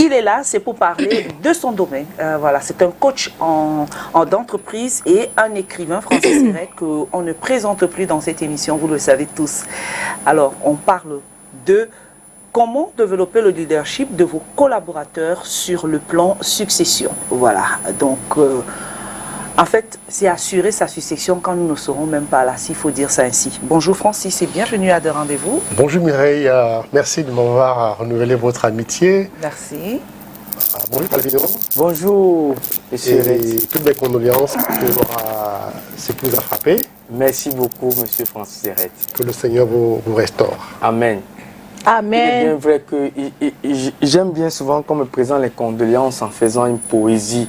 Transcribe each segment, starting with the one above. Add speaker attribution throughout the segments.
Speaker 1: Il est là, c'est pour parler de son domaine. Voilà, c'est un coach en d'entreprise et un écrivain, Francis Serrette, qu'on ne présente plus dans cette émission, vous le savez tous. Alors, on parle de comment développer le leadership de vos collaborateurs sur le plan succession. Voilà, donc... en fait, c'est assurer sa succession quand nous ne serons même pas là, s'il faut dire ça ainsi. Bonjour Francis et bienvenue à De Rendez-vous.
Speaker 2: Bonjour Mireille, merci de m'avoir renouvelé votre amitié.
Speaker 1: Merci.
Speaker 2: Bonjour Calvino.
Speaker 3: Bonjour Monsieur
Speaker 2: Et toutes mes condoléances pour ce qui vous a frappé.
Speaker 3: Merci beaucoup Monsieur Francis Serrette.
Speaker 2: Que le Seigneur vous restaure.
Speaker 3: Amen.
Speaker 1: Amen.
Speaker 3: Il est bien vrai que j'aime bien souvent qu'on me présente les condoléances en faisant une poésie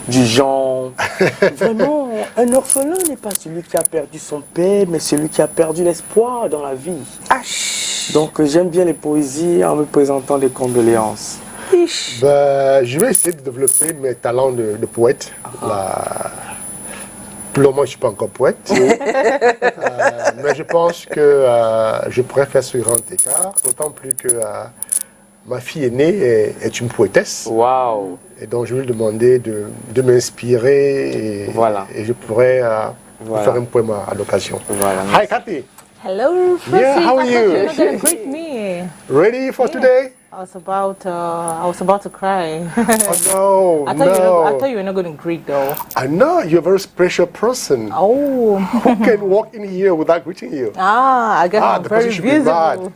Speaker 3: du genre, vraiment, un orphelin n'est pas celui qui a perdu son père, mais celui qui a perdu l'espoir dans la vie. Donc j'aime bien les poésies en me présentant des condoléances.
Speaker 2: Je vais essayer de développer mes talents de poète. Pour le moment, je ne suis pas encore poète. Mais je pense que je pourrais faire ce grand écart, d'autant plus que ma fille aînée est une poétesse.
Speaker 3: Waouh!
Speaker 2: Et donc, je vais lui demander de m'inspirer et je pourrais faire un poème à l'occasion.
Speaker 3: Voilà.
Speaker 2: Hi, Cathy.
Speaker 4: Hello, Francis.
Speaker 2: Yeah, how are
Speaker 4: I thought
Speaker 2: you?
Speaker 4: you were not going to greet me.
Speaker 2: Ready for today?
Speaker 4: I was about to cry.
Speaker 2: Oh, no,
Speaker 4: I thought you were not going to greet though.
Speaker 2: I know, you're a very special person.
Speaker 4: Oh.
Speaker 2: Who can walk in here without greeting you?
Speaker 4: I guess I'm
Speaker 2: the
Speaker 4: very
Speaker 2: person should be mad.
Speaker 4: visible.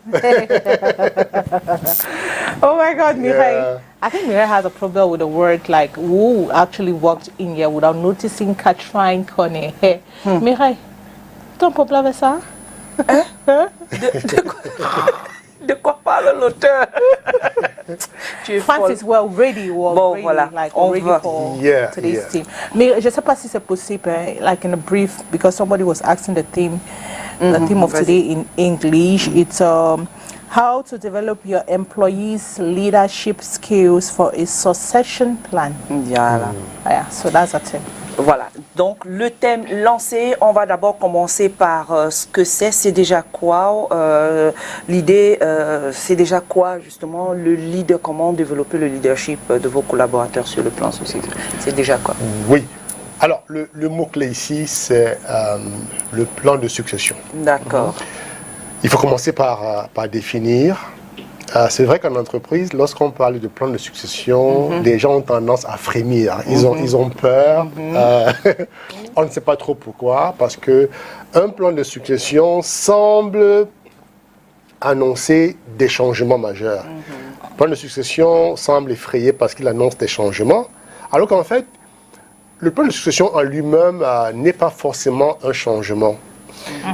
Speaker 4: Oh my God, Mireille.
Speaker 2: Yeah.
Speaker 4: I think Mireille has a problem with the word like who actually walked in here without noticing Catherine Coney. Hey, Mireille, ton problème avec ça?
Speaker 1: De quoi parle l'auteur?
Speaker 4: Francis, we're ready.
Speaker 1: Bon, voilà,
Speaker 4: like
Speaker 1: on
Speaker 4: ready
Speaker 1: va.
Speaker 4: for today's
Speaker 2: Yeah.
Speaker 4: team. Mais je sais pas si c'est possible, like in a brief, because somebody was asking the theme of today in English. It's how to develop your employees' leadership skills for a succession plan.
Speaker 1: Voilà.
Speaker 4: Yeah, so that's a thing.
Speaker 1: Voilà, donc le thème lancé, on va d'abord commencer par ce que c'est déjà quoi, l'idée, c'est déjà quoi justement le leader, comment développer le leadership de vos collaborateurs sur le plan social, c'est déjà quoi?
Speaker 2: Oui, alors le mot-clé ici, c'est le plan de succession.
Speaker 1: D'accord.
Speaker 2: Il faut commencer par définir. C'est vrai qu'en entreprise, lorsqu'on parle de plan de succession, les gens ont tendance à frémir. Ils ont peur. On ne sait pas trop pourquoi, parce qu'un plan de succession semble annoncer des changements majeurs. Un plan de succession semble effrayé parce qu'il annonce des changements, alors qu'en fait, le plan de succession en lui-même n'est pas forcément un changement.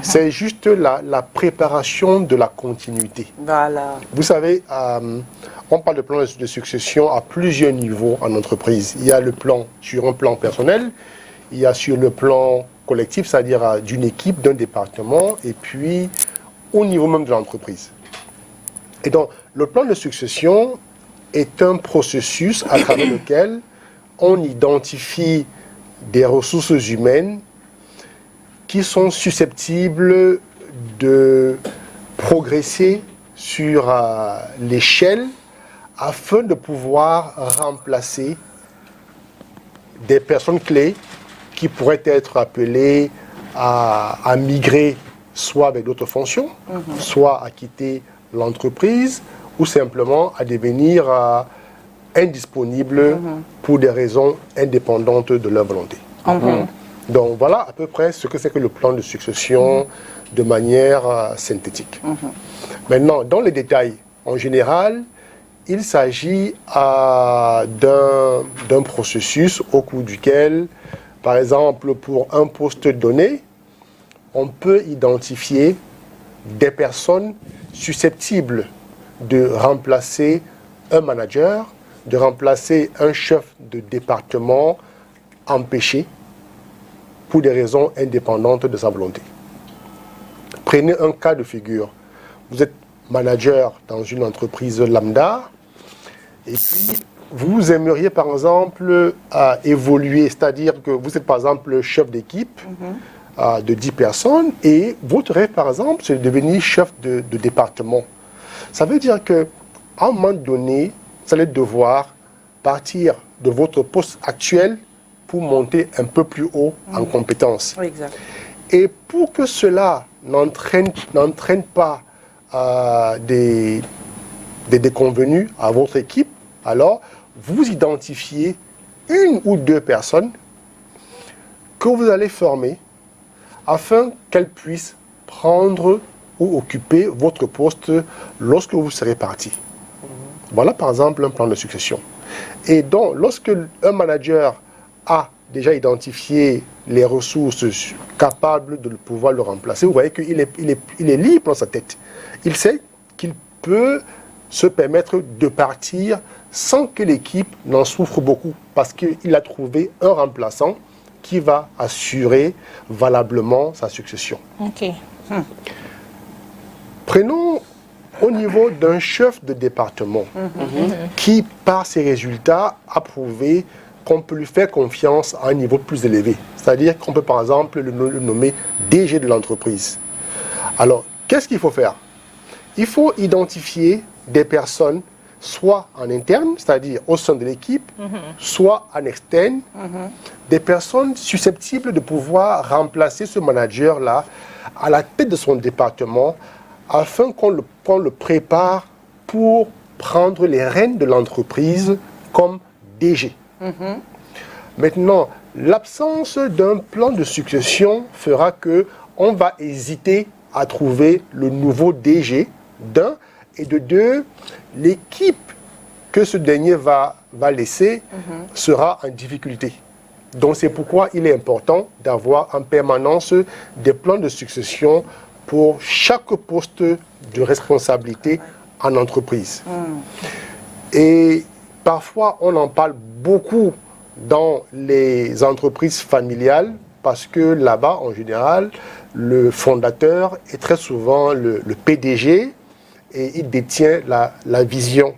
Speaker 2: C'est juste la préparation de la continuité.
Speaker 1: Voilà.
Speaker 2: Vous savez, on parle de plan de succession à plusieurs niveaux en entreprise. Il y a le plan sur un plan personnel, il y a sur le plan collectif, c'est-à-dire d'une équipe, d'un département, et puis au niveau même de l'entreprise. Et donc, le plan de succession est un processus à travers lequel on identifie des ressources humaines qui sont susceptibles de progresser sur l'échelle afin de pouvoir remplacer des personnes clés qui pourraient être appelées à migrer soit avec d'autres fonctions, soit à quitter l'entreprise ou simplement à devenir indisponibles pour des raisons indépendantes de leur volonté. Donc voilà à peu près ce que c'est que le plan de succession de manière synthétique. Maintenant, dans les détails, en général, il s'agit d'un processus au cours duquel, par exemple, pour un poste donné, on peut identifier des personnes susceptibles de remplacer un manager, de remplacer un chef de département empêché pour des raisons indépendantes de sa volonté. Prenez un cas de figure. Vous êtes manager dans une entreprise lambda et puis vous aimeriez par exemple évoluer, c'est-à-dire que vous êtes par exemple chef d'équipe de 10 personnes et votre rêve par exemple c'est de devenir chef de département. Ça veut dire qu'à un moment donné, vous allez devoir partir de votre poste actuel pour monter un peu plus haut en compétences.
Speaker 1: Exact.
Speaker 2: Et pour que cela n'entraîne pas des déconvenus à votre équipe, alors vous identifiez une ou deux personnes que vous allez former afin qu'elles puissent prendre ou occuper votre poste lorsque vous serez parti. Voilà par exemple un plan de succession. Et donc, lorsque un manager a déjà identifié les ressources capables de pouvoir le remplacer, vous voyez qu'il est libre dans sa tête. Il sait qu'il peut se permettre de partir sans que l'équipe n'en souffre beaucoup, parce qu'il a trouvé un remplaçant qui va assurer valablement sa succession.
Speaker 4: OK.
Speaker 2: Prenons au niveau d'un chef de département qui, par ses résultats, a prouvé qu'on peut lui faire confiance à un niveau plus élevé. C'est-à-dire qu'on peut par exemple le nommer DG de l'entreprise. Alors, qu'est-ce qu'il faut faire? Il faut identifier des personnes, soit en interne, c'est-à-dire au sein de l'équipe, soit en externe, des personnes susceptibles de pouvoir remplacer ce manager-là à la tête de son département, afin qu'on le prépare pour prendre les rênes de l'entreprise comme DG. Maintenant, l'absence d'un plan de succession fera qu'on va hésiter à trouver le nouveau DG, d'un, et de deux, l'équipe que ce dernier va laisser sera en difficulté. Donc c'est pourquoi il est important d'avoir en permanence des plans de succession pour chaque poste de responsabilité en entreprise. Et parfois, on en parle beaucoup dans les entreprises familiales parce que là-bas, en général, le fondateur est très souvent le PDG et il détient la vision.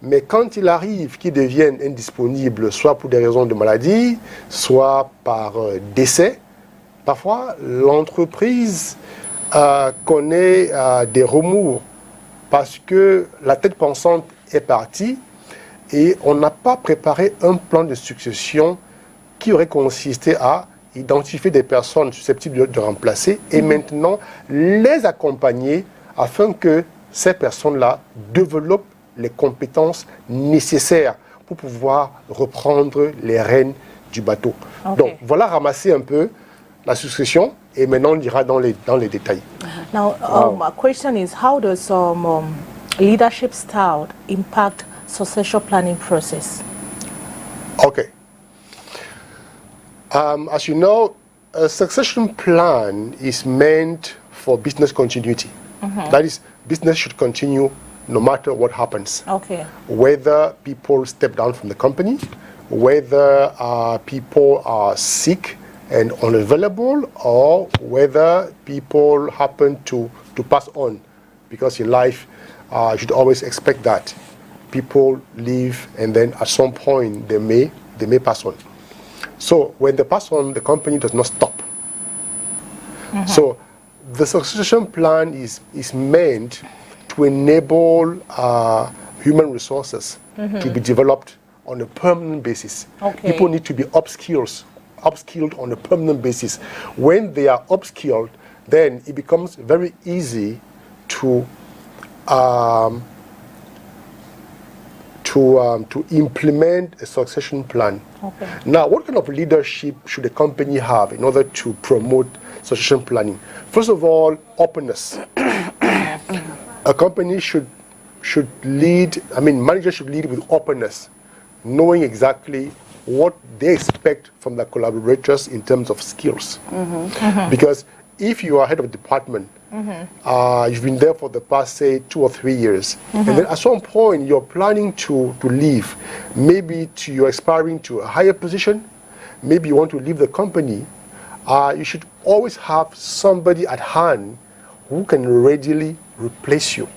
Speaker 2: Mais quand il arrive qu'il devienne indisponible, soit pour des raisons de maladie, soit par décès, parfois l'entreprise connaît des remous parce que la tête pensante est partie et on n'a pas préparé un plan de succession qui aurait consisté à identifier des personnes susceptibles de remplacer et maintenant les accompagner afin que ces personnes-là développent les compétences nécessaires pour pouvoir reprendre les rênes du bateau.
Speaker 4: Okay.
Speaker 2: Donc voilà, ramasser un peu la succession et maintenant on ira dans les détails.
Speaker 4: Now, my question is, how does leadership style impact succession planning process?
Speaker 2: Okay. As you know, a succession plan is meant for business continuity. That is, business should continue no matter what happens.
Speaker 4: Okay.
Speaker 2: Whether people step down from the company, whether people are sick and unavailable, or whether people happen to pass on. Because in life, you should always expect that. People leave and then at some point they may pass on. So when they pass on, the company does not stop. So the succession plan is meant to enable human resources to be developed on a permanent basis.
Speaker 4: Okay.
Speaker 2: People need to be upskilled on a permanent basis. When they are upskilled, then it becomes very easy to implement a succession plan.
Speaker 4: Okay.
Speaker 2: Now, what kind of leadership should a company have in order to promote succession planning? First of all, openness. A company should lead, managers should lead with openness, knowing exactly what they expect from their collaborators in terms of skills. Because if you are head of a department, you've been there for the past, say, 2 or 3 years, and then at some point you're planning to leave, maybe you're aspiring to a higher position, maybe you want to leave the company, you should always have somebody at hand who can readily replace you.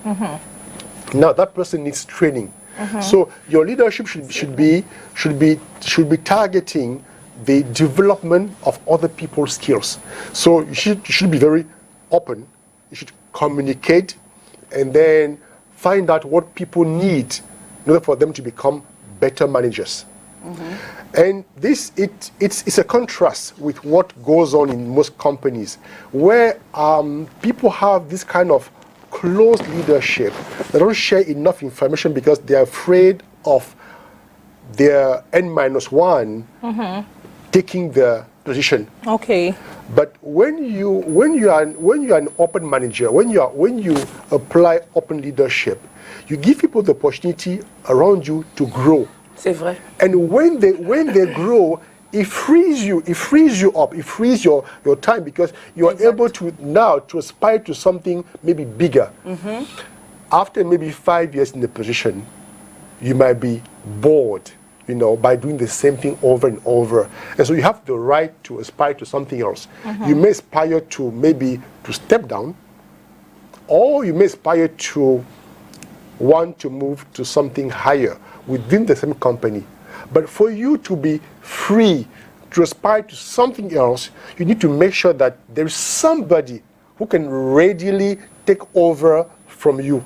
Speaker 2: Now that person needs training. So your leadership should be targeting the development of other people's skills. So you should be very open. You should communicate and then find out what people need in order for them to become better managers. And it's a contrast with what goes on in most companies, where people have this kind of close leadership. They don't share enough information because they're afraid of their N-1 taking the position.
Speaker 4: Okay.
Speaker 2: But when you are an open manager, when you apply open leadership, you give people the opportunity around you to grow.
Speaker 1: C'est vrai.
Speaker 2: And when they grow, it frees you up, it frees your time, because you are able to now to aspire to something maybe bigger. After maybe 5 years in the position, you might be bored, by doing the same thing over and over. And so you have the right to aspire to something else. You may aspire to maybe to step down, or you may aspire to want to move to something higher within the same company. But for you to be free to aspire to something else, you need to make sure that there is somebody who can readily take over from you.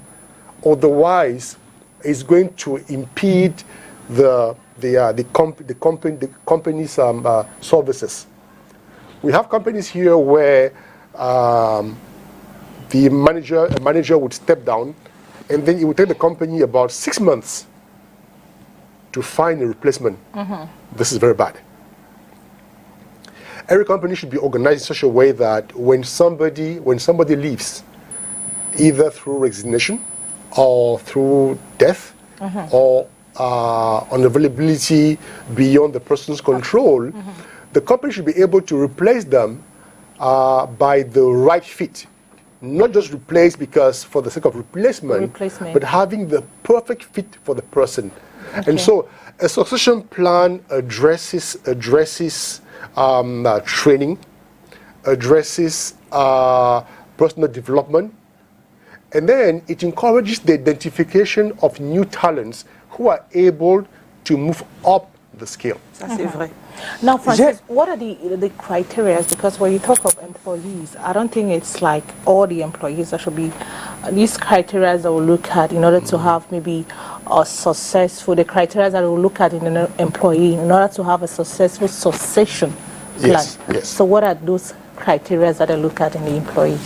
Speaker 2: Otherwise, it's going to impede the company's services. We have companies here where a manager would step down, and then it would take the company about 6 months to find a replacement. This is very bad. Every company should be organized in such a way that when somebody leaves, either through resignation or through death or unavailability beyond the person's control, the company should be able to replace them by the right fit. Not just replace because for the sake of replacement, but having the perfect fit for the person. And so a succession plan addresses training, addresses personal development, and then it encourages the identification of new talents who are able to move up the scale.
Speaker 1: Ça, c'est vrai.
Speaker 4: Now, Francis, what are the criteria? Because when you talk of employees, I don't think it's like all the employees. There should be these criteria that we'll look at in order to have maybe a successful, the criteria that we'll look at in an employee in order to have a successful succession plan.
Speaker 2: Yes, yes.
Speaker 4: So what are those criteria that I look at in the employees?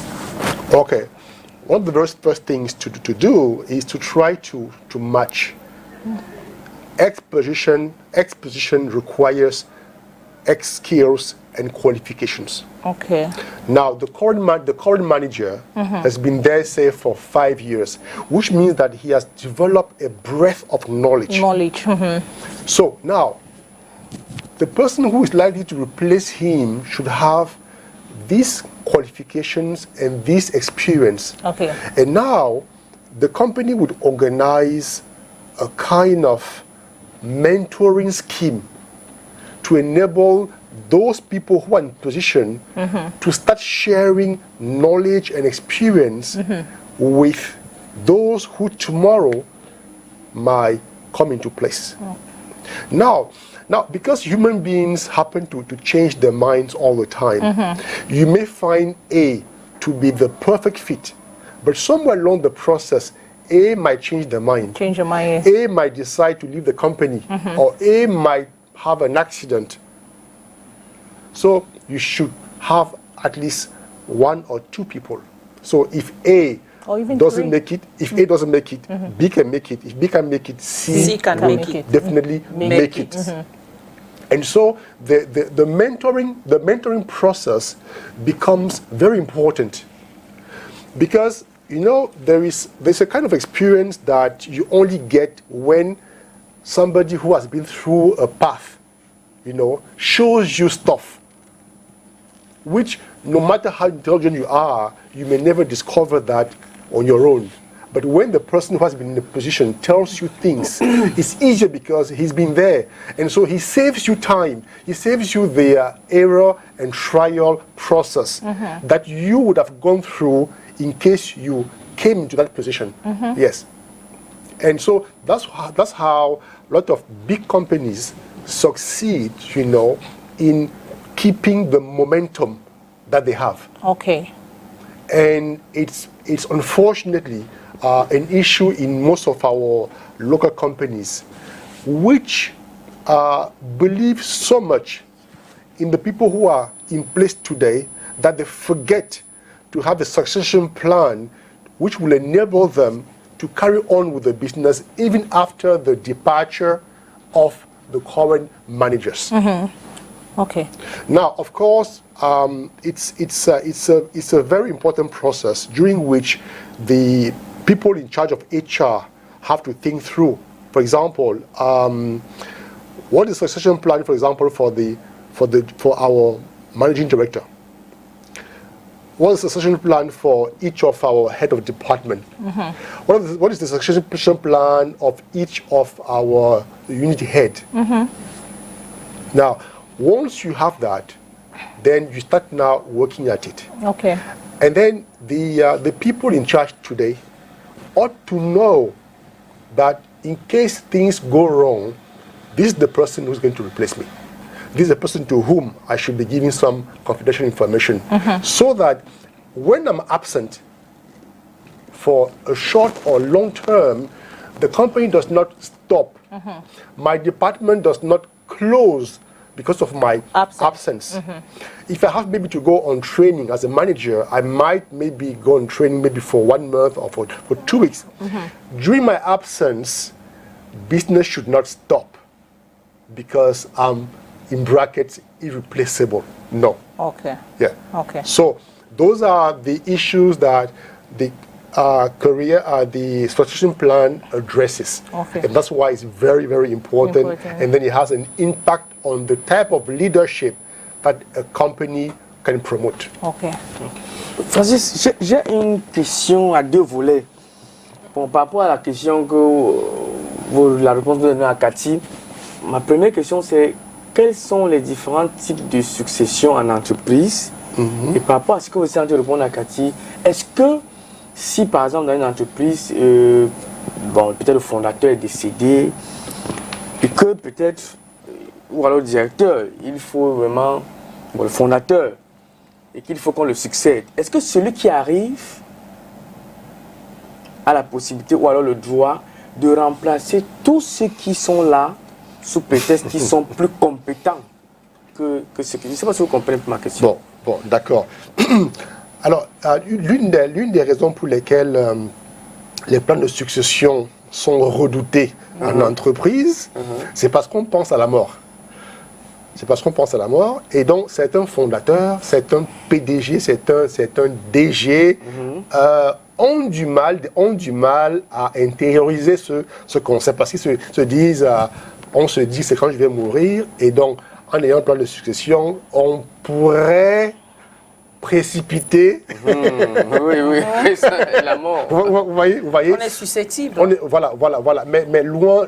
Speaker 2: Okay. One of the very first things to do is to try to match. X position requires X skills and qualifications.
Speaker 4: Okay.
Speaker 2: Now, the current manager has been there, say, for 5 years, which means that he has developed a breadth of knowledge. So now, the person who is likely to replace him should have these qualifications and this experience.
Speaker 4: Okay.
Speaker 2: And now, the company would organize a kind of mentoring scheme to enable those people who are in position to start sharing knowledge and experience with those who tomorrow might come into place. Now, because human beings happen to change their minds all the time, you may find A to be the perfect fit, but somewhere along the process, A might change their mind.
Speaker 4: Change your mind.
Speaker 2: A might decide to leave the company, or A might have an accident. So you should have at least 1 or 2 people. So if A doesn't make it, if A doesn't make it, B can make it. If B can make it, C
Speaker 1: can
Speaker 2: will
Speaker 1: make it.
Speaker 2: definitely make it. And so the mentoring process becomes very important, because there's a kind of experience that you only get when somebody who has been through a path, shows you stuff, which no matter how intelligent you are, you may never discover that on your own. But when the person who has been in a position tells you things, it's easier because he's been there. And so he saves you time. He saves you the error and trial process that you would have gone through in case you came into that position. Yes. And so that's how a lot of big companies succeed, in keeping the momentum that they have.
Speaker 4: Okay.
Speaker 2: And it's unfortunately an issue in most of our local companies, which believe so much in the people who are in place today that they forget to have a succession plan which will enable them to carry on with the business even after the departure of the current managers.
Speaker 4: Okay.
Speaker 2: Now, of course, it's a very important process during which the people in charge of HR have to think through. For example, what is the succession plan? For example, for our managing director. What is the succession plan for each of our head of department? What is the succession plan of each of our unit head? Now, once you have that, then you start now working at it.
Speaker 4: Okay.
Speaker 2: And then the people in charge today ought to know that in case things go wrong, this is the person who's going to replace me. This is the person to whom I should be giving some confidential information, so that when I'm absent for a short or long term, the company does not stop. My department does not close because of my absence. If I have maybe to go on training as a manager, I might maybe go on training maybe for 1 month or for 2 weeks. During my absence, business should not stop because I'm, in brackets, irreplaceable. No.
Speaker 4: Okay.
Speaker 2: Yeah.
Speaker 4: Okay.
Speaker 2: So those are the issues that the the succession plan addresses.
Speaker 4: Okay.
Speaker 2: And that's why it's very, very important. And then it has an impact on the type of leadership that a company can promote.
Speaker 4: Okay.
Speaker 3: Francis, j'ai une question à 2 volets. Bon, par rapport à la question que la réponse donnée à Cathy, ma première question c'est quels sont les différents types de succession en entreprise? Et par rapport à ce que vous essayez de répondre à Cathy, est-ce que si par exemple dans une entreprise, bon, peut-être le fondateur est décédé et que peut-être, ou alors le directeur, il faut vraiment, bon, le fondateur, et qu'il faut qu'on le succède, est-ce que celui qui arrive a la possibilité ou alors le droit de remplacer tous ceux qui sont là sous prétexte qu'ils sont plus compétents que ceux qui... Je ne sais pas si vous comprenez ma question.
Speaker 2: Bon, d'accord. Alors, l'une des raisons pour lesquelles les plans de succession sont redoutés en entreprise, c'est parce qu'on pense à la mort. C'est parce qu'on pense à la mort. Et donc, c'est un fondateur, c'est un PDG, c'est un DG, ont du mal à intérioriser ce concept. Parce qu'ils se disent, on se dit, c'est quand je vais mourir. Et donc, en ayant un plan de succession, on pourrait précipiter.
Speaker 3: Oui, la mort.
Speaker 2: Vous voyez,
Speaker 1: On est susceptible.
Speaker 2: Voilà. Mais loin,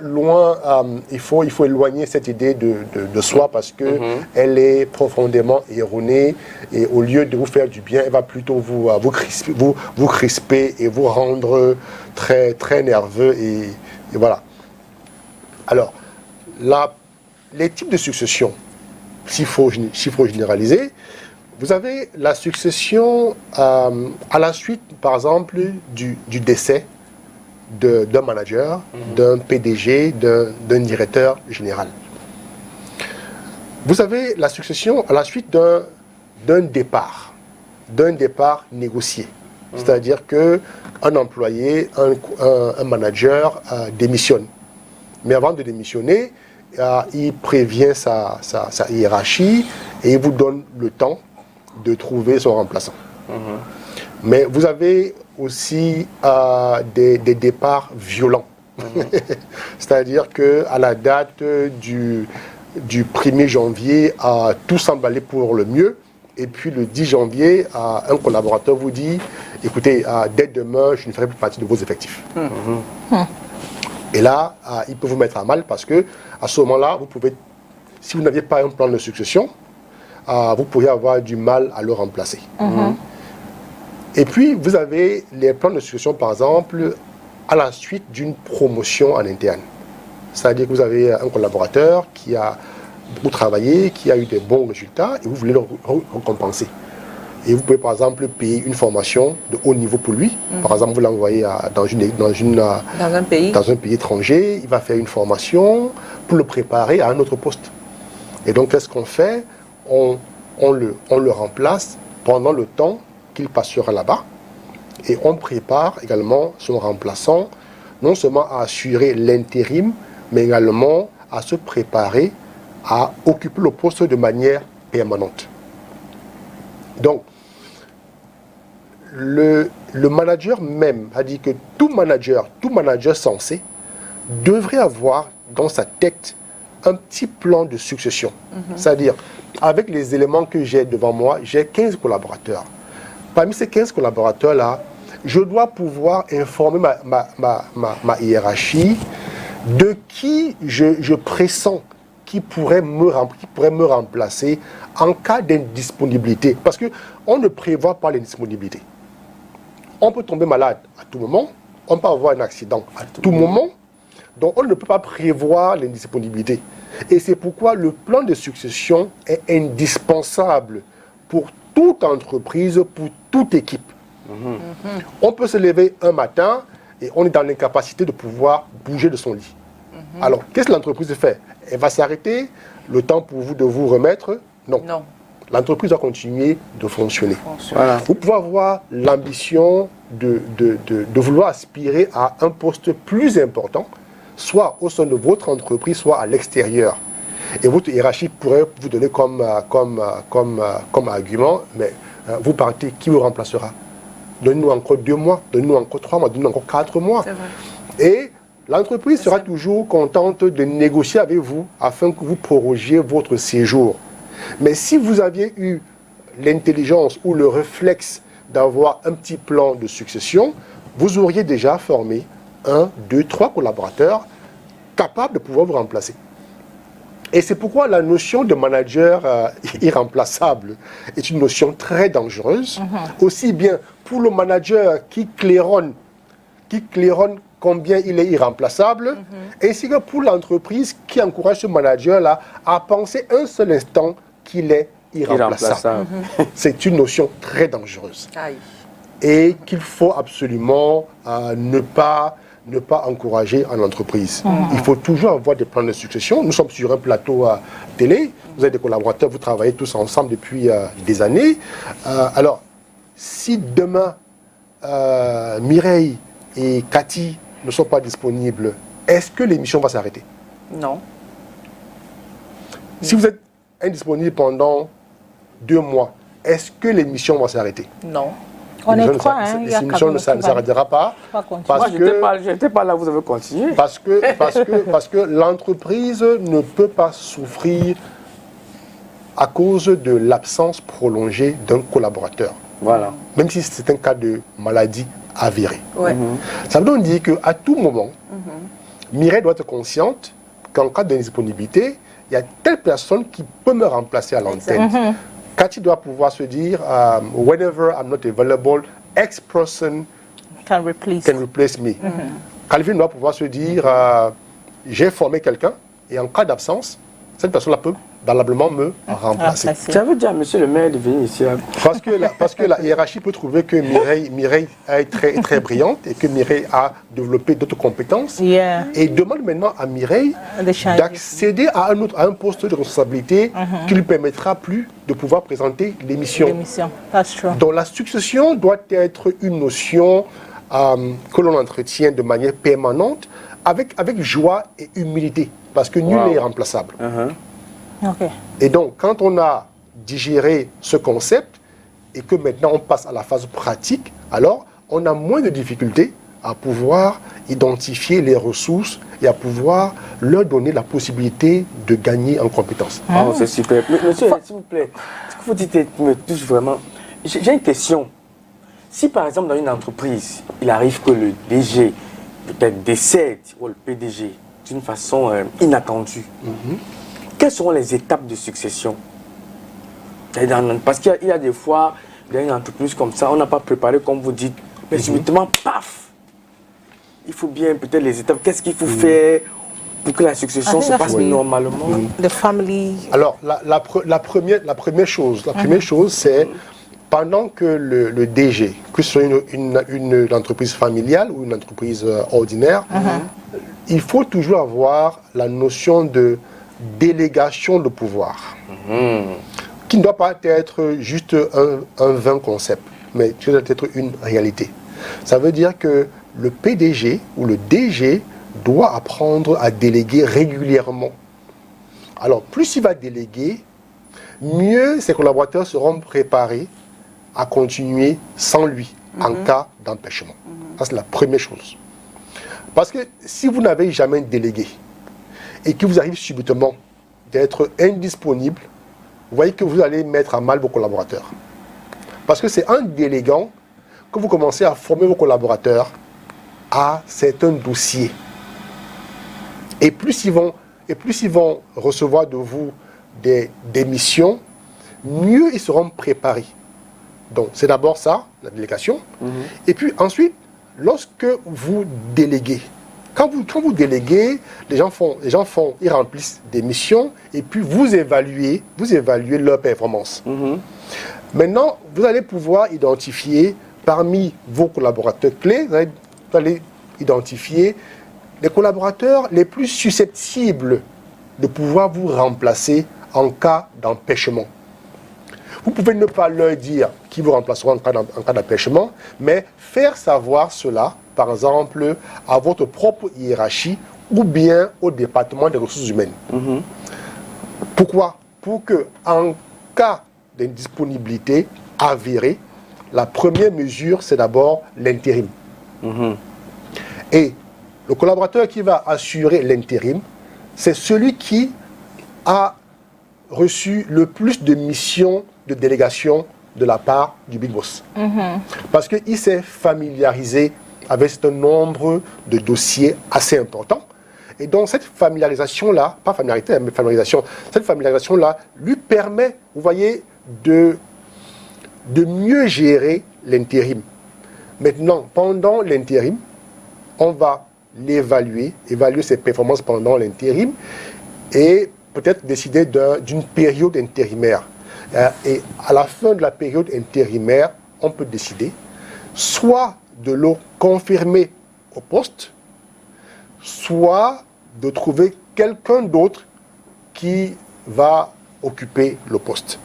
Speaker 2: il faut éloigner cette idée de soi parce que elle est profondément erronée et au lieu de vous faire du bien, elle va plutôt vous crisper et vous rendre très, très nerveux et voilà. Alors, les types de succession, s'il faut généraliser, vous avez la succession à la suite, par exemple, du décès d'un manager, d'un PDG, d'un directeur général. Vous avez la succession à la suite d'un départ négocié. C'est-à-dire qu'un employé, un manager démissionne. Mais avant de démissionner, il prévient sa hiérarchie et il vous donne le temps de trouver son remplaçant. Mais vous avez aussi des départs violents. C'est-à-dire qu'à la date du 1er janvier, tout semble aller pour le mieux. Et puis le 10 janvier, un collaborateur vous dit, écoutez, dès demain, je ne ferai plus partie de vos effectifs. Et là, il peut vous mettre à mal parce que à ce moment-là, vous pouvez, si vous n'aviez pas un plan de succession, vous pourriez avoir du mal à le remplacer. Et puis, vous avez les plans de succession, par exemple, à la suite d'une promotion en interne. C'est-à-dire que vous avez un collaborateur qui a beaucoup travaillé, qui a eu des bons résultats, et vous voulez le récompenser. Et vous pouvez par exemple payer une formation de haut niveau pour lui. Par exemple, vous l'envoyez dans un pays étranger, il va faire une formation pour le préparer à un autre poste. Et donc, qu'est-ce qu'on fait? On le remplace pendant le temps qu'il passera là-bas. Et on prépare également son remplaçant, non seulement à assurer l'intérim, mais également à se préparer à occuper le poste de manière permanente. Donc, le manager même a dit que tout manager sensé devrait avoir dans sa tête un petit plan de succession. C'est-à-dire, avec les éléments que j'ai devant moi, j'ai 15 collaborateurs. Parmi ces 15 collaborateurs-là, je dois pouvoir informer ma hiérarchie de qui je pressens qui pourrait me remplacer en cas d'indisponibilité. Parce qu'on ne prévoit pas l'indisponibilité. On peut tomber malade à tout moment, on peut avoir un accident à tout moment, donc on ne peut pas prévoir l'indisponibilité. Et c'est pourquoi le plan de succession est indispensable pour toute entreprise, pour toute équipe. On peut se lever un matin et on est dans l'incapacité de pouvoir bouger de son lit. Alors, qu'est-ce que l'entreprise fait? Elle va s'arrêter, le temps pour vous de vous remettre? Non. L'entreprise doit continuer de fonctionner.
Speaker 3: Voilà.
Speaker 2: Vous pouvez avoir l'ambition de vouloir aspirer à un poste plus important, soit au sein de votre entreprise, soit à l'extérieur. Et votre hiérarchie pourrait vous donner comme argument, mais vous partez, qui vous remplacera? Donnez-nous encore 2 mois, donnez-nous encore 3 mois, donnez-nous encore 4 mois. Et l'entreprise sera toujours contente de négocier avec vous afin que vous prorogiez votre séjour. Mais si vous aviez eu l'intelligence ou le réflexe d'avoir un petit plan de succession, vous auriez déjà formé 1, 2, 3 collaborateurs capables de pouvoir vous remplacer. Et c'est pourquoi la notion de manager irremplaçable est une notion très dangereuse, aussi bien pour le manager qui claironne combien il est irremplaçable, ainsi que pour l'entreprise qui encourage ce manager-là à penser un seul instant qu'il est irremplaçable. C'est une notion très dangereuse. Et qu'il faut absolument ne pas encourager en entreprise. Il faut toujours avoir des plans de succession. Nous sommes sur un plateau télé, vous avez des collaborateurs, vous travaillez tous ensemble depuis des années. Alors, si demain, Mireille et Cathy ne sont pas disponibles, est-ce que l'émission va s'arrêter?
Speaker 1: Non.
Speaker 2: Si vous êtes indisponible pendant 2 mois, est-ce que l'émission va s'arrêter?
Speaker 1: Non.
Speaker 4: On est 3, hein.
Speaker 2: L'émission ne s'arrêtera pas.
Speaker 3: Moi, je n'étais pas là, vous avez continué.
Speaker 2: Parce que l'entreprise ne peut pas souffrir à cause de l'absence prolongée d'un collaborateur.
Speaker 3: Voilà.
Speaker 2: Même si c'est un cas de maladie avérée.
Speaker 1: Ouais.
Speaker 2: Ça veut donc dire qu'à tout moment, Mireille doit être consciente qu'en cas d'indisponibilité, il y a telle personne qui peut me remplacer à l'antenne. Cathy doit pouvoir se dire, whenever I'm not available, X person
Speaker 4: Can replace.
Speaker 2: can replace me. Calvin doit pouvoir se dire, j'ai formé quelqu'un et en cas d'absence, cette personne-là peut valablement me remplacer.
Speaker 3: Ça veut dire, monsieur le maire, de venir ici.
Speaker 2: Parce que la hiérarchie peut trouver que Mireille est très brillante et que Mireille a développé d'autres compétences. Et demande maintenant à Mireille d'accéder à un poste de responsabilité qui lui permettra plus de pouvoir présenter l'émission. Donc la succession doit être une notion que l'on entretient de manière permanente avec joie et humilité. Parce que nul n'est irremplaçable. Et donc, quand on a digéré ce concept et que maintenant on passe à la phase pratique, alors on a moins de difficultés à pouvoir identifier les ressources et à pouvoir leur donner la possibilité de gagner en compétences.
Speaker 3: Oh, c'est super. Monsieur, s'il vous plaît, ce que vous dites me touche vraiment. J'ai une question. Si par exemple dans une entreprise, il arrive que le DG peut-être décède ou le PDG d'une façon inattendue, quelles seront les étapes de succession? Parce qu'il y a des fois, dans une entreprise comme ça, on n'a pas préparé comme vous dites, mais subitement, paf! Il faut bien peut-être les étapes. Qu'est-ce qu'il faut faire pour que la succession se passe normalement?
Speaker 4: The family.
Speaker 2: Alors, la première chose, c'est pendant que le DG, que ce soit une entreprise familiale ou une entreprise ordinaire, il faut toujours avoir la notion de délégation de pouvoir, qui ne doit pas être juste un vain concept, mais qui doit être une réalité. Ça veut dire que le PDG ou le DG doit apprendre à déléguer régulièrement. Alors, plus il va déléguer, mieux ses collaborateurs seront préparés à continuer sans lui en cas d'empêchement. Ça, c'est la première chose. Parce que si vous n'avez jamais délégué et qu'il vous arrive subitement d'être indisponible, vous voyez que vous allez mettre à mal vos collaborateurs. Parce que c'est en déléguant que vous commencez à former vos collaborateurs à certains dossiers. Et plus ils vont recevoir de vous des missions, mieux ils seront préparés. Donc c'est d'abord ça, la délégation. Et puis ensuite, lorsque vous déléguez, quand vous déléguez, ils remplissent des missions et puis vous évaluez leur performance. Maintenant, vous allez pouvoir identifier parmi vos collaborateurs clés, vous allez identifier les collaborateurs les plus susceptibles de pouvoir vous remplacer en cas d'empêchement. Vous pouvez ne pas leur dire qui vous remplaceront en cas d'empêchement, mais faire savoir cela, par exemple, à votre propre hiérarchie ou bien au département des ressources humaines. Pourquoi? Pour que, en cas d'indisponibilité avérée, la première mesure, c'est d'abord l'intérim. Et le collaborateur qui va assurer l'intérim, c'est celui qui a reçu le plus de missions de délégation de la part du Big Boss. Parce qu'il s'est familiarisé avec un nombre de dossiers assez importants. Et donc cette familiarisation-là, pas familiarité, mais familiarisation, cette familiarisation-là lui permet, vous voyez, de mieux gérer l'intérim. Maintenant, pendant l'intérim, on va l'évaluer, évaluer ses performances pendant l'intérim et peut-être décider d'une période intérimaire. Et à la fin de la période intérimaire, on peut décider soit de le confirmer au poste, soit de trouver quelqu'un d'autre qui va occuper le poste.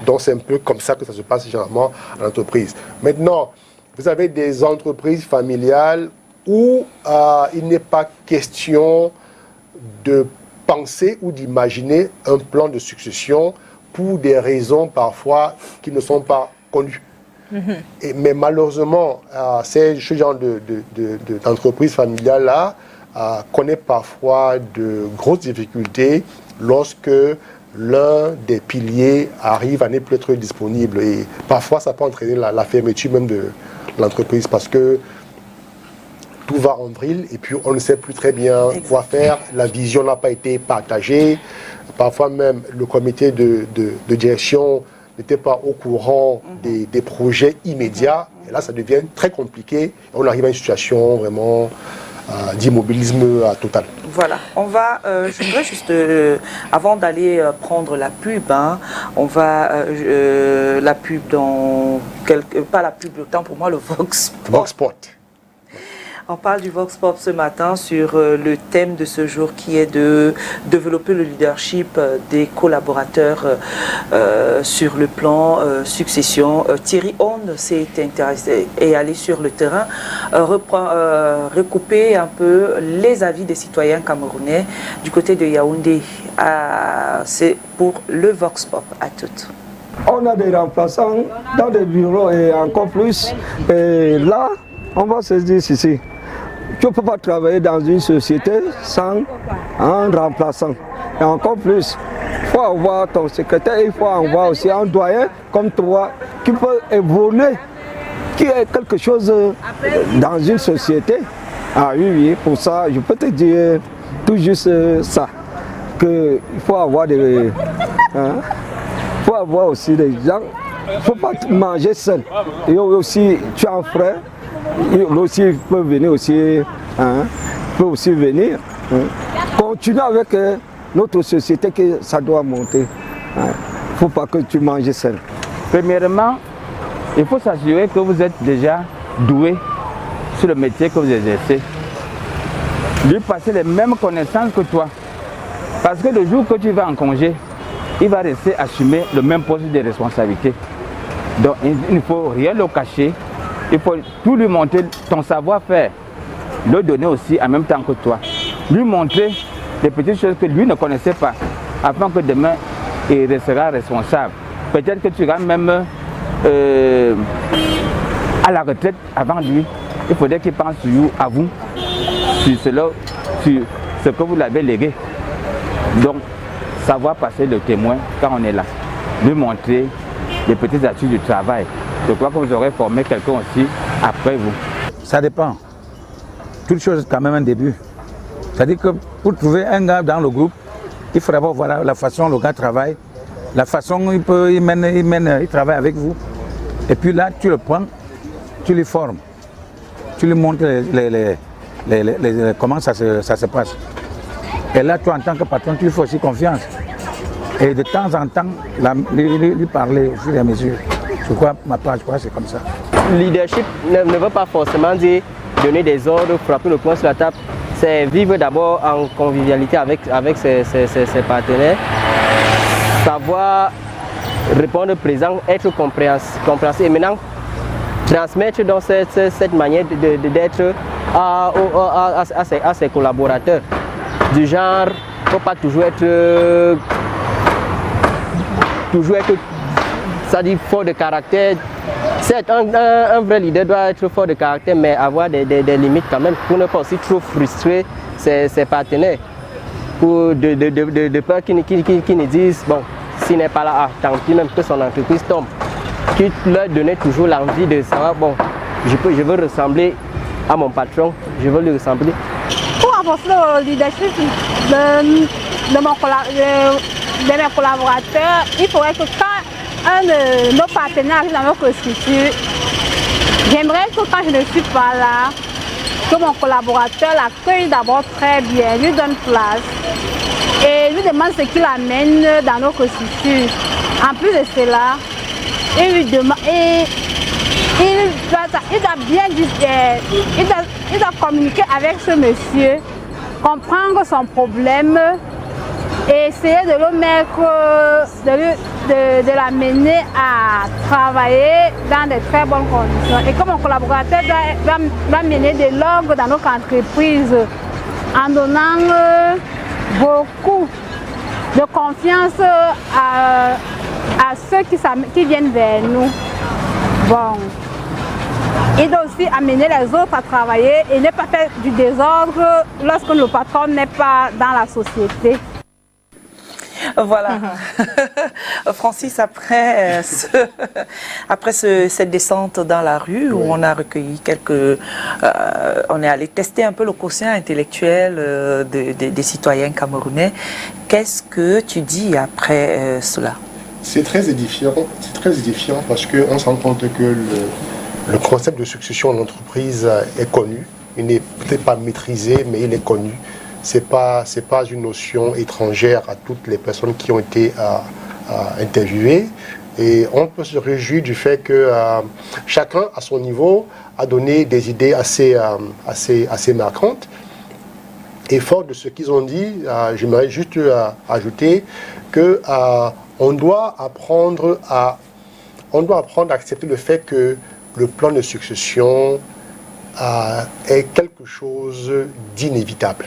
Speaker 2: Donc c'est un peu comme ça que ça se passe généralement en entreprise. Maintenant, vous avez des entreprises familiales où il n'est pas question de penser ou d'imaginer un plan de succession pour des raisons parfois qui ne sont pas connues. Mais malheureusement, ce genre d'entreprise familiale-là connaît parfois de grosses difficultés lorsque l'un des piliers arrive à ne plus être disponible. Et parfois, ça peut entraîner la fermeture même de l'entreprise parce que tout va en vrille et puis on ne sait plus très bien quoi faire. La vision n'a pas été partagée. Parfois même, le comité de direction n'était pas au courant des projets immédiats. Et là, ça devient très compliqué. On arrive à une situation vraiment d'immobilisme total.
Speaker 1: Voilà, on va, je voudrais juste, avant d'aller prendre la pub, on va, la pub dans, pas la pub, autant pour moi le Vox Pop.
Speaker 2: Vox Pop.
Speaker 1: On parle du Vox Pop ce matin sur le thème de ce jour qui est de développer le leadership des collaborateurs sur le plan succession. Thierry Horn s'est intéressé et allé sur le terrain recouper un peu les avis des citoyens camerounais du côté de Yaoundé. C'est pour le Vox Pop. À toutes.
Speaker 5: On a des remplaçants dans des bureaux et encore plus. Et là, on va se dire ceci. Tu ne peux pas travailler dans une société sans un remplaçant. Et encore plus, il faut avoir ton secrétaire, il faut avoir aussi un doyen comme toi qui peut évoluer, qui est quelque chose dans une société. Ah oui, pour ça, je peux te dire tout juste ça, qu'il faut avoir des... faut avoir aussi des gens, il ne faut pas manger seul. Et aussi, tu as un frère, il aussi peut venir aussi, peut aussi venir. Continue avec notre société que ça doit monter. Il ne faut pas que tu manges seul.
Speaker 6: Premièrement, il faut s'assurer que vous êtes déjà doué sur le métier que vous exercez. Lui passer les mêmes connaissances que toi. Parce que le jour que tu vas en congé, il va rester assumer le même poste de responsabilité. Donc il ne faut rien le cacher, il faut tout lui montrer ton savoir-faire, le donner aussi en même temps que toi. Lui montrer des petites choses que lui ne connaissait pas, afin que demain il restera responsable. Peut-être que tu iras même à la retraite avant lui. Il faudrait qu'il pense à vous, sur ce que vous l'avez légué. Donc, savoir passer le témoin quand on est là, lui montrer les petites astuces du travail. Je crois que vous aurez formé quelqu'un aussi après vous.
Speaker 7: Ça dépend. Toute chose quand même un début. C'est-à-dire que pour trouver un gars dans le groupe, il faut d'abord voir la façon dont le gars travaille, la façon dont il travaille avec vous. Et puis là, tu le prends, tu lui formes, tu lui montres comment ça se passe. Et là, toi, en tant que patron, tu lui fais aussi confiance. Et de temps en temps, lui parler au fur et à mesure. Je crois que c'est comme ça.
Speaker 8: Le leadership ne veut pas forcément dire donner des ordres, frapper le poing sur la table. C'est vivre d'abord en convivialité avec ses partenaires, savoir répondre présent, être compréhensif. Et maintenant, transmettre dans cette manière d'être à ses collaborateurs. Du genre, il ne faut pas toujours être c'est-à-dire fort de caractère. Certes, un vrai leader doit être fort de caractère, mais avoir des limites quand même, pour ne pas aussi trop frustrer ses partenaires. Pour de peur qu'ils ne disent, bon, s'il n'est pas là, tant pis, même que son entreprise tombe. Qui leur donnait toujours l'envie de savoir, bon, je veux ressembler à mon patron, je veux lui ressembler.
Speaker 9: Pour renforcer le leadership de mes collaborateurs, il faudrait que quand un de nos partenaires arrive dans notre structure, j'aimerais que quand je ne suis pas là, que mon collaborateur l'accueille d'abord très bien, lui donne place et lui demande ce qu'il amène dans notre structure. En plus de cela, il lui demande, il doit communiquer avec ce monsieur, comprendre son problème et essayer de le mettre, de l'amener à travailler dans de très bonnes conditions. Et comme mon collaborateur va mener de l'orgue dans notre entreprise en donnant beaucoup de confiance à ceux qui viennent vers nous. Bon. Il doit aussi amener les autres à travailler et ne pas faire du désordre lorsque le patron n'est pas dans la société.
Speaker 1: Voilà. Francis, après cette descente dans la rue où on a recueilli on est allé tester un peu le quotient intellectuel des citoyens camerounais. Qu'est-ce que tu dis après cela?
Speaker 2: C'est très édifiant parce qu'on se rend compte que le concept de succession en entreprise est connu. Il n'est peut-être pas maîtrisé, mais il est connu. C'est pas une notion étrangère à toutes les personnes qui ont été interviewées. Et on peut se réjouir du fait que chacun, à son niveau, a donné des idées assez marquantes. Et fort de ce qu'ils ont dit, j'aimerais juste ajouter que on doit apprendre à accepter le fait que le plan de succession est quelque chose d'inévitable.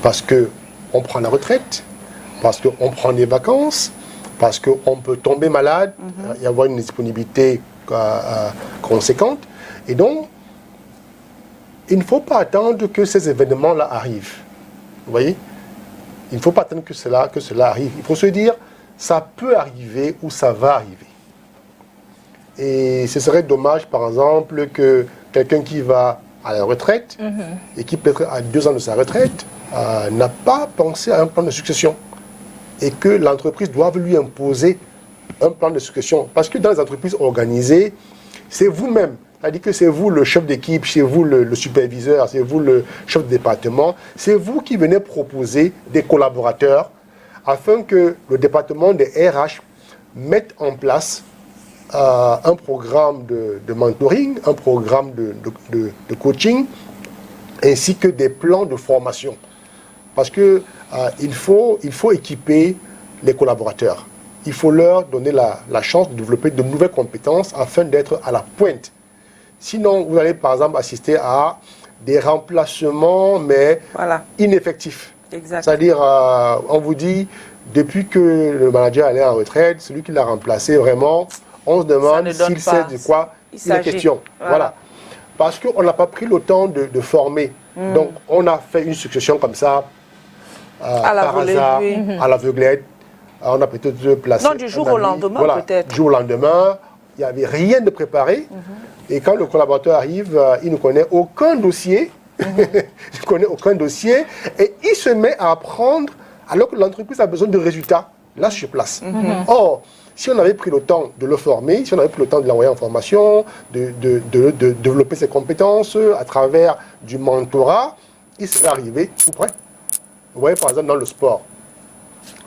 Speaker 2: Parce qu'on prend la retraite, parce qu'on prend des vacances, parce qu'on peut tomber malade, y avoir une disponibilité conséquente. Et donc, il ne faut pas attendre que ces événements-là arrivent. Vous voyez? Il ne faut pas attendre que cela arrive. Il faut se dire, ça peut arriver ou ça va arriver. Et ce serait dommage, par exemple, que quelqu'un qui va à la retraite et qui peut-être à 2 ans de sa retraite n'a pas pensé à un plan de succession et que l'entreprise doive lui imposer un plan de succession. Parce que dans les entreprises organisées, c'est vous-même, c'est-à-dire que c'est vous le chef d'équipe, c'est vous le superviseur, c'est vous le chef de département, c'est vous qui venez proposer des collaborateurs afin que le département des RH mette en place un programme de mentoring, un programme de coaching, ainsi que des plans de formation. Parce que il faut équiper les collaborateurs. Il faut leur donner la chance de développer de nouvelles compétences afin d'être à la pointe. Sinon, vous allez par exemple assister à des remplacements, mais ineffectifs. C'est-à-dire, on vous dit, depuis que le manager allait en retraite, celui qui l'a remplacé, vraiment, on se demande s'il sait de quoi il est question. Voilà. Parce qu'on n'a pas pris le temps de former. Donc, on a fait une succession comme ça, par hasard, à l'aveuglette. On a peut-être placé...
Speaker 1: Non, du jour au lendemain, peut-être.
Speaker 2: Du jour au lendemain, il n'y avait rien de préparé. Et quand le collaborateur arrive, il ne connaît aucun dossier. Il ne connaît aucun dossier. Et il se met à apprendre alors que l'entreprise a besoin de résultats, là, sur place. Or, si on avait pris le temps de le former, si on avait pris le temps de l'envoyer en formation, de développer ses compétences à travers du mentorat, il serait arrivé tout près. Vous voyez, par exemple, dans le sport,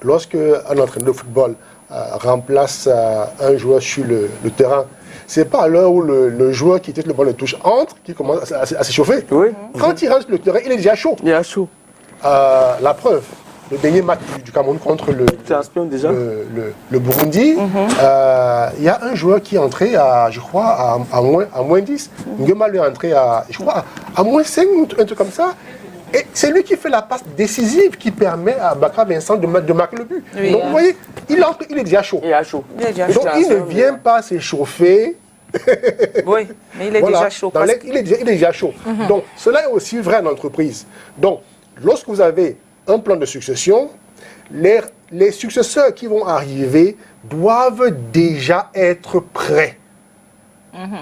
Speaker 2: lorsque un entraîneur de football remplace un joueur sur le terrain, c'est pas à l'heure où le joueur qui était le ballon de touche entre qui commence à s'échauffer. Quand il rentre sur le terrain, il est déjà chaud.
Speaker 3: Il est chaud.
Speaker 2: La preuve, le dernier match du Cameroun contre le Burundi, il y a un joueur qui est entré je crois, à moins 10. Nguema lui est entré je crois, à moins 5, un truc comme ça. Et c'est lui qui fait la passe décisive qui permet à Bakra Vincent de marquer le but. Donc vous voyez, il entre, il est déjà chaud.
Speaker 3: Il est chaud.
Speaker 2: Donc il ne vient pas s'échauffer.
Speaker 1: Oui, mais il est déjà chaud.
Speaker 2: Il est déjà chaud. Donc cela est aussi vrai en entreprise. Donc lorsque vous avez un plan de succession, les successeurs qui vont arriver doivent déjà être prêts.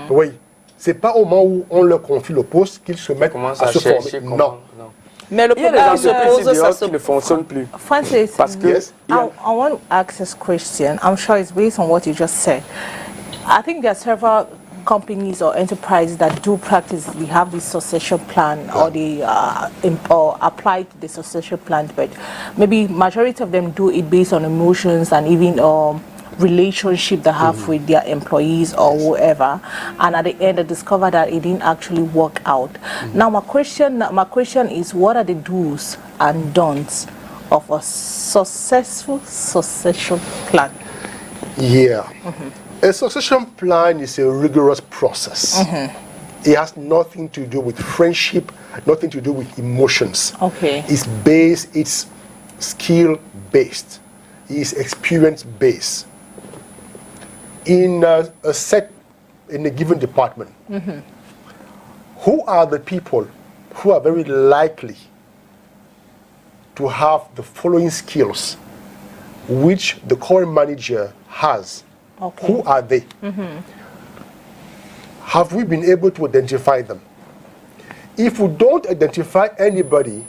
Speaker 2: Oui. C'est pas au moment où on leur confie le poste qu'ils se mettent à se former. Non.
Speaker 1: Mais le problème
Speaker 3: qui ne fonctionne plus.
Speaker 4: Francis,
Speaker 3: Parce que
Speaker 4: I want to ask this question. I'm sure it's based on what you just said. I think there are several companies or enterprises that do practice, they have this succession plan or they or apply the succession plan, but maybe majority of them do it based on emotions and even relationship they have with their employees or whoever, and at the end they discover that it didn't actually work out. Now my question is, what are the do's and don'ts of a successful succession plan?
Speaker 2: Yeah. A succession plan is a rigorous process. It has nothing to do with friendship, nothing to do with emotions.
Speaker 4: Okay.
Speaker 2: It's skill based, it's experience based. In a given department, who are the people who are very likely to have the following skills which the current manager has?
Speaker 4: Okay.
Speaker 2: Who are they? Have we been able to identify them? If we don't identify anybody,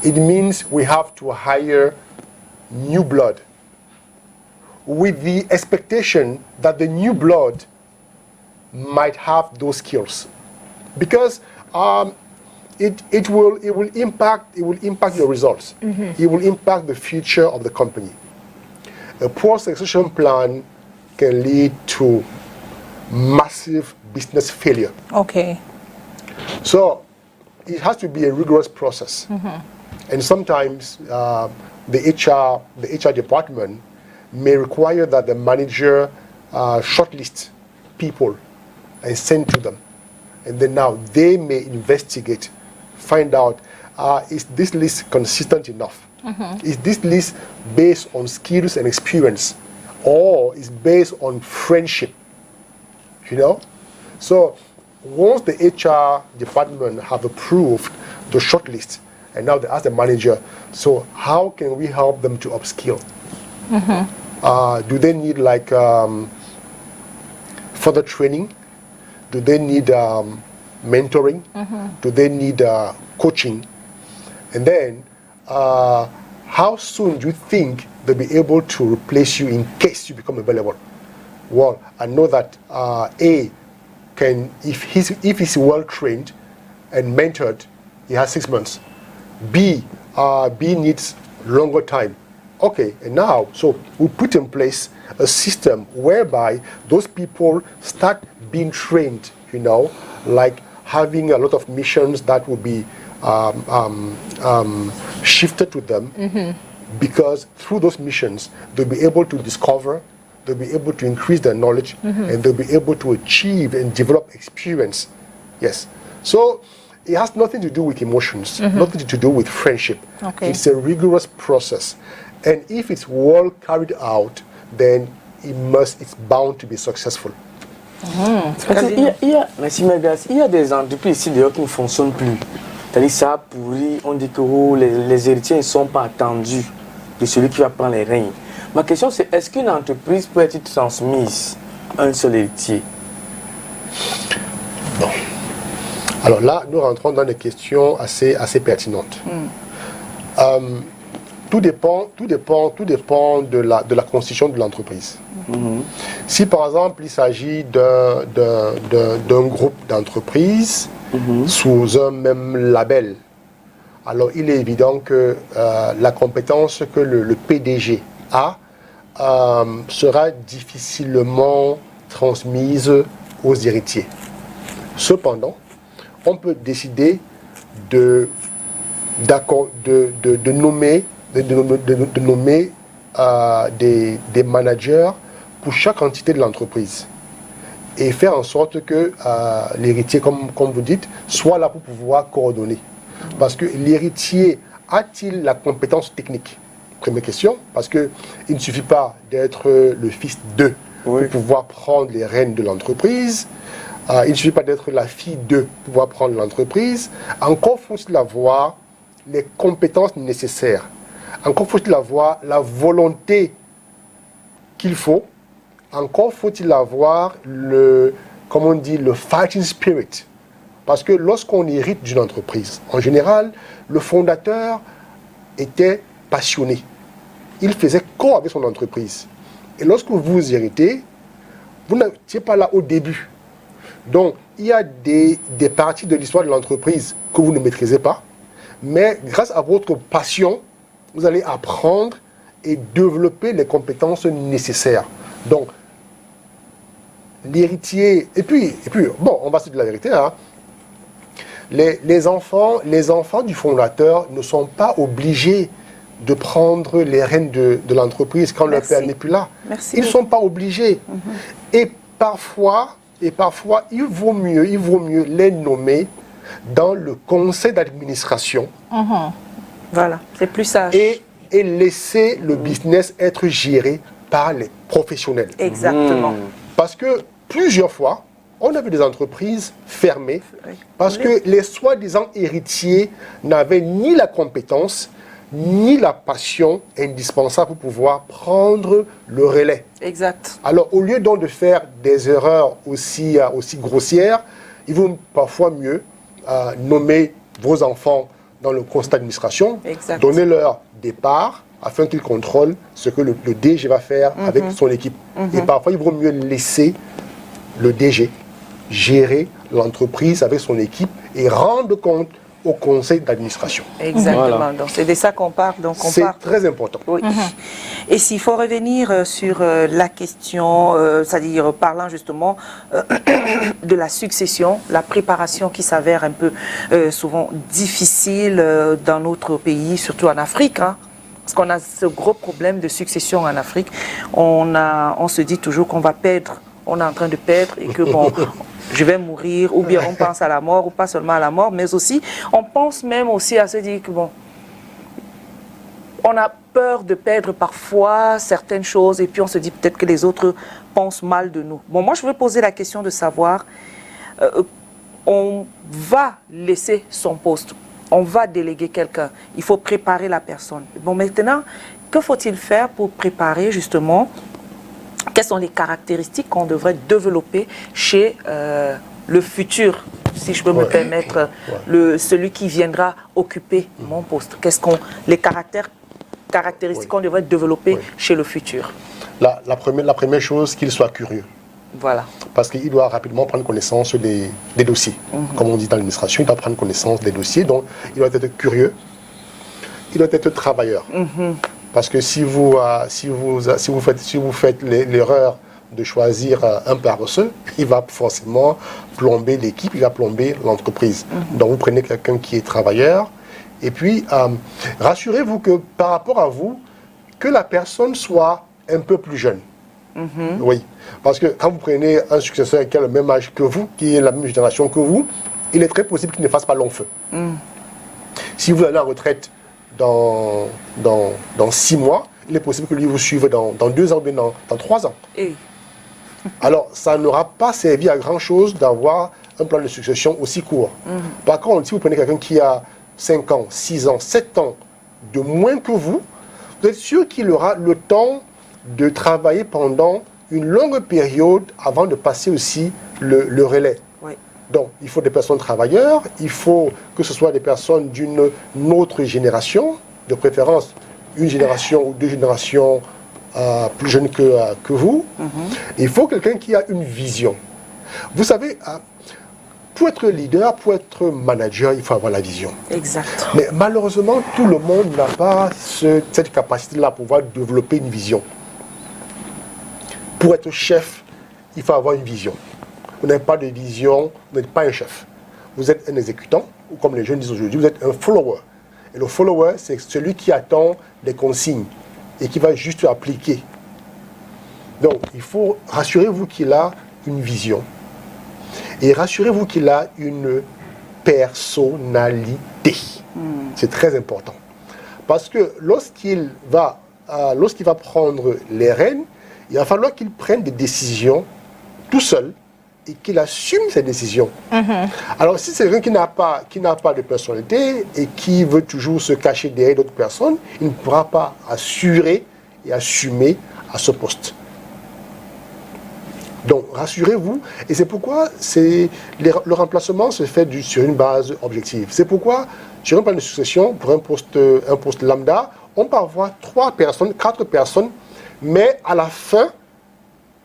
Speaker 2: it means we have to hire new blood, with the expectation that the new blood might have those skills, because it will impact your results. It will impact the future of the company. A poor succession plan can lead to massive business failure.
Speaker 4: Okay.
Speaker 2: So it has to be a rigorous process, and sometimes the HR department may require that the manager shortlist people and send to them. And then now they may investigate, find out, is this list consistent enough? Is this list based on skills and experience? Or is based on friendship? You know? So once the HR department have approved the shortlist, and now they ask the manager, so how can we help them to upskill? Do they need like further training? Do they need mentoring? Do they need coaching? And then how soon do you think they'll be able to replace you in case you become available? Well, I know that A can, if he's well trained and mentored, he has 6 months. B needs longer time. okay, and now, so we put in place a system whereby those people start being trained, you know, like having a lot of missions that will be shifted to them, because through those missions, they'll be able to discover, they'll be able to increase their knowledge, and they'll be able to achieve and develop experience. Yes. So it has nothing to do with emotions, nothing to do with friendship.
Speaker 4: Okay.
Speaker 2: It's a rigorous process. And if it's well carried out, then it's bound to be successful.
Speaker 3: Merci Megas. Il y a des entreprises ici d'ailleurs qui ne fonctionnent plus. C'est-à-dire ça a pourri, on dit que les héritiers ne sont pas attendus de celui qui va prendre les règnes. Ma question c'est, est-ce qu'une entreprise peut être transmise à un seul héritier?
Speaker 2: Bon. Alors là, nous rentrons dans des questions assez pertinentes. Tout dépend de la constitution de l'entreprise. Si par exemple il s'agit d'un groupe d'entreprises sous un même label, alors il est évident que la compétence que le PDG a sera difficilement transmise aux héritiers. Cependant, on peut décider de nommer des managers pour chaque entité de l'entreprise et faire en sorte que l'héritier, comme vous dites, soit là pour pouvoir coordonner. Parce que l'héritier a-t-il la compétence technique? Première question, parce qu'il ne suffit pas d'être le fils d'eux pour pouvoir prendre les rênes de l'entreprise. Il ne suffit pas d'être la fille d'eux pour pouvoir prendre l'entreprise. Encore faut-il avoir les compétences nécessaires. Encore faut-il avoir la volonté qu'il faut. Encore faut-il avoir le fighting spirit. Parce que lorsqu'on hérite d'une entreprise, en général, le fondateur était passionné. Il faisait corps avec son entreprise. Et lorsque vous héritez, vous n'étiez pas là au début. Donc, il y a des parties de l'histoire de l'entreprise que vous ne maîtrisez pas. Mais grâce à votre passion, vous allez apprendre et développer les compétences nécessaires. Donc, l'héritier... Et puis, bon, on va se dire la vérité, hein. Les enfants du fondateur ne sont pas obligés de prendre les rênes de l'entreprise quand leur père n'est plus là. Ils ne sont pas obligés. Et parfois, il vaut mieux les nommer dans le conseil d'administration.
Speaker 1: Voilà, c'est plus sage.
Speaker 2: Et laisser le business être géré par les professionnels.
Speaker 1: Exactement.
Speaker 2: Parce que plusieurs fois, on a vu des entreprises fermées parce que les soi-disant héritiers n'avaient ni la compétence, ni la passion indispensable pour pouvoir prendre le relais.
Speaker 1: Exact.
Speaker 2: Alors, au lieu donc de faire des erreurs aussi grossières, il vaut parfois mieux nommer vos enfants dans le conseil d'administration, donner leur départ afin qu'ils contrôlent ce que le DG va faire avec son équipe. Et parfois, il vaut mieux laisser le DG gérer l'entreprise avec son équipe et rendre compte au conseil d'administration.
Speaker 1: Exactement. Voilà. Donc, c'est de ça qu'on parle.
Speaker 2: C'est très important.
Speaker 1: Oui. Et s'il faut revenir sur la question, c'est-à-dire parlant justement de la succession, la préparation qui s'avère un peu souvent difficile dans notre pays, surtout en Afrique, hein, parce qu'on a ce gros problème de succession en Afrique. On se dit toujours qu'on va perdre, on est en train de perdre et que bon... je vais mourir, ou bien on pense à la mort, ou pas seulement à la mort, mais aussi, on pense même aussi à se dire que bon, on a peur de perdre parfois certaines choses, et puis on se dit peut-être que les autres pensent mal de nous. Bon, moi je veux poser la question de savoir, on va laisser son poste, on va déléguer quelqu'un, il faut préparer la personne. Bon, maintenant, que faut-il faire pour préparer justement? Quelles sont les caractéristiques qu'on devrait développer chez le futur, si je peux me permettre, celui qui viendra occuper mon poste? Les caractéristiques qu'on devrait développer chez le futur?
Speaker 2: La première chose, qu'il soit curieux.
Speaker 1: Voilà.
Speaker 2: Parce qu'il doit rapidement prendre connaissance des dossiers. Comme on dit dans l'administration, il doit prendre connaissance des dossiers. Donc, il doit être curieux. Il doit être travailleur. Parce que si vous faites l'erreur de choisir un paresseux, il va forcément plomber l'équipe, il va plomber l'entreprise. Donc vous prenez quelqu'un qui est travailleur. Et puis, rassurez-vous que par rapport à vous, que la personne soit un peu plus jeune. Oui, parce que quand vous prenez un successeur qui a le même âge que vous, qui est la même génération que vous, il est très possible qu'il ne fasse pas long feu. Si vous allez en retraite dans 6 mois, il est possible que lui vous suive dans 2 ans ou bien dans 3 ans. Alors, ça n'aura pas servi à grand-chose d'avoir un plan de succession aussi court. Par contre, si vous prenez quelqu'un qui a 5 ans, 6 ans, 7 ans de moins que vous êtes sûr qu'il aura le temps de travailler pendant une longue période avant de passer aussi le relais. Donc, il faut des personnes travailleurs, il faut que ce soit des personnes d'une autre génération, de préférence une génération ou 2 générations plus jeunes que vous. Il faut quelqu'un qui a une vision. Vous savez, pour être leader, pour être manager, il faut avoir la vision.
Speaker 1: Exact.
Speaker 2: Mais malheureusement, tout le monde n'a pas cette capacité-là pour pouvoir développer une vision. Pour être chef, il faut avoir une vision. Vous n'avez pas de vision, vous n'êtes pas un chef. Vous êtes un exécutant, ou comme les jeunes disent aujourd'hui, vous êtes un follower. Et le follower, c'est celui qui attend les consignes et qui va juste appliquer. Donc, il faut, rassurez-vous qu'il a une vision. Et rassurez-vous qu'il a une personnalité. C'est très important. Parce que lorsqu'il va prendre les rênes, il va falloir qu'il prenne des décisions tout seul et qu'il assume ses décisions. Alors, si c'est quelqu'un qui n'a pas de personnalité et qui veut toujours se cacher derrière d'autres personnes, il ne pourra pas assurer et assumer à ce poste. Donc, rassurez-vous, et c'est pourquoi le remplacement se fait sur une base objective. C'est pourquoi, sur un plan de succession, pour un poste lambda, on peut avoir 3 personnes, 4 personnes, mais à la fin,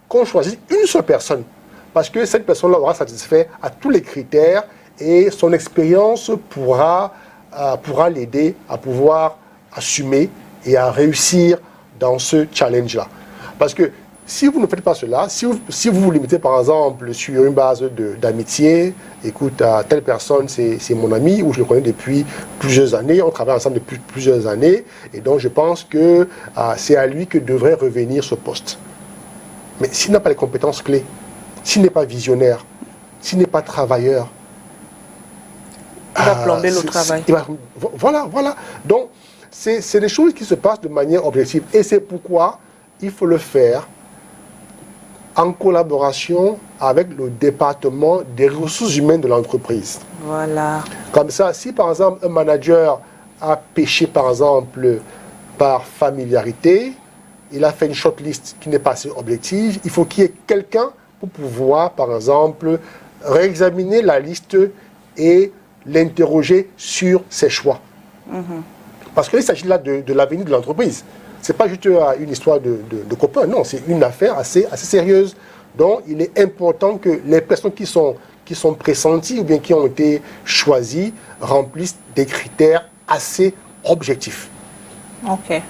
Speaker 2: qu'on choisit une seule personne. Parce que cette personne-là aura satisfait à tous les critères et son expérience pourra l'aider à pouvoir assumer et à réussir dans ce challenge-là. Parce que si vous ne faites pas cela, si vous vous limitez par exemple sur une base d'amitié, écoute, telle personne c'est mon ami ou je le connais depuis plusieurs années, on travaille ensemble depuis plusieurs années, et donc je pense que c'est à lui que devrait revenir ce poste. Mais s'il n'a pas les compétences clés, s'il n'est pas visionnaire, s'il n'est pas travailleur,
Speaker 1: il va plomber le travail.
Speaker 2: Voilà. Donc, c'est des choses qui se passent de manière objective. Et c'est pourquoi il faut le faire en collaboration avec le département des ressources humaines de l'entreprise.
Speaker 1: Voilà.
Speaker 2: Comme ça, si par exemple un manager a péché par exemple par familiarité, il a fait une shortlist qui n'est pas assez objective, il faut qu'il y ait quelqu'un pour pouvoir par exemple réexaminer la liste et l'interroger sur ses choix. Parce qu'il s'agit là de l'avenir de l'entreprise. Ce n'est pas juste une histoire de copains, non, c'est une affaire assez sérieuse. Donc, il est important que les personnes qui sont pressenties ou bien qui ont été choisies remplissent des critères assez objectifs.
Speaker 1: Ok.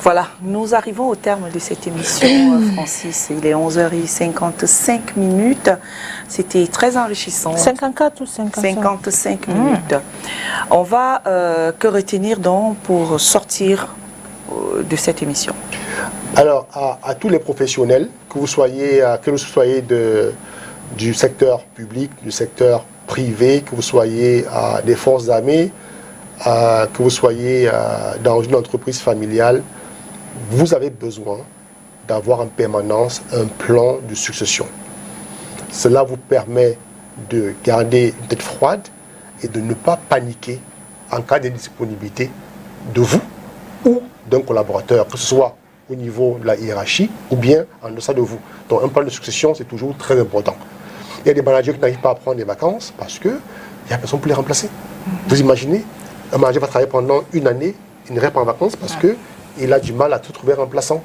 Speaker 1: Voilà, nous arrivons au terme de cette émission, Francis. Il est 11h55. C'était très enrichissant.
Speaker 4: 54 ou 55
Speaker 1: 55 minutes. On va que retenir donc pour sortir de cette émission?
Speaker 2: Alors, à tous les professionnels, que vous soyez du secteur public, du secteur privé, que vous soyez des forces armées, que vous soyez dans une entreprise familiale, vous avez besoin d'avoir en permanence un plan de succession. Cela vous permet de garder une tête froide et de ne pas paniquer en cas d'indisponibilité de vous ou d'un collaborateur, que ce soit au niveau de la hiérarchie ou bien en deçà de vous. Donc un plan de succession, c'est toujours très important. Il y a des managers qui n'arrivent pas à prendre des vacances parce qu'il n'y a personne pour les remplacer. Vous imaginez, un manager va travailler pendant une année, il n'ira pas en vacances parce qu'il a du mal à tout trouver remplaçant.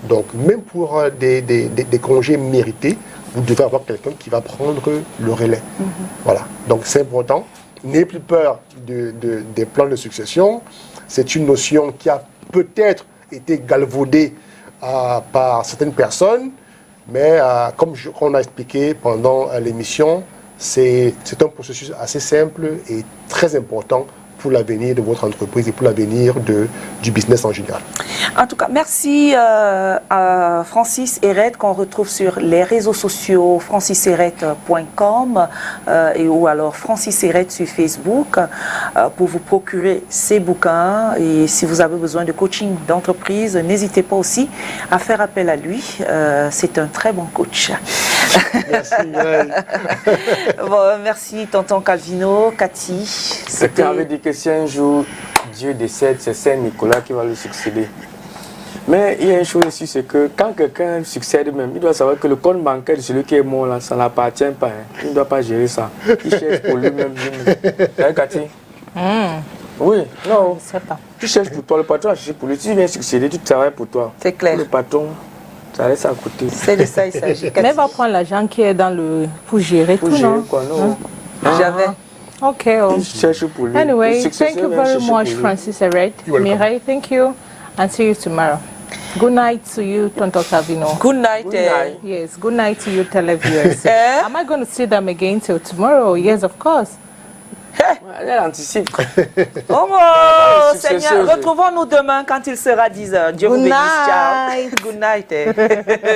Speaker 2: Donc même pour des congés mérités, vous devez avoir quelqu'un qui va prendre le relais. Voilà, donc c'est important. N'ayez plus peur des plans de succession. C'est une notion qui a peut-être été galvaudé par certaines personnes, mais comme on a expliqué pendant l'émission, c'est un processus assez simple et très important pour l'avenir de votre entreprise et pour l'avenir du business en général.
Speaker 1: En tout cas, merci à Francis Hérette qu'on retrouve sur les réseaux sociaux francisherette.com ou alors Francis Hérette sur Facebook pour vous procurer ces bouquins. Et si vous avez besoin de coaching d'entreprise, n'hésitez pas aussi à faire appel à lui. C'est un très bon coach.
Speaker 2: Merci.
Speaker 1: Bon, merci tonton Calvino, Cathy.
Speaker 3: C'était avec dit que si un jour Dieu décède, c'est Saint-Nicolas qui va le succéder. Mais il y a une chose aussi, c'est que quand quelqu'un succède même, il doit savoir que le compte bancaire de celui qui est mort là, ça n'appartient pas. Hein. Il ne doit pas gérer ça. Il cherche pour lui-même. Hein, Cathy? Oui, non. Tu cherches pour toi, le patron a cherché pour lui. Si tu viens succéder, tu travailles pour toi.
Speaker 1: C'est clair.
Speaker 3: Le patron, ça laisse à côté.
Speaker 1: C'est de ça il s'agit.
Speaker 4: Mais va prendre l'argent qui est dans le... pour gérer
Speaker 3: pour
Speaker 4: tout,
Speaker 3: gérer
Speaker 4: non?
Speaker 3: Quoi, non.
Speaker 1: J'avais.
Speaker 4: Ok.
Speaker 3: Il cherche pour lui.
Speaker 4: Anyway, thank you very much, Francis Hérette. Mireille, thank you. And see you tomorrow. Good night to you, Tonton Calvino.
Speaker 1: Good night.
Speaker 3: Good night.
Speaker 4: Yes, good night to you, televiewers. Am I going to see them again till tomorrow? Yes, of course.
Speaker 3: Elle anticipe.
Speaker 1: Oh mon Seigneur, retrouvons-nous demain quand il sera 10h. Dieu vous bénisse. Ciao. Good night.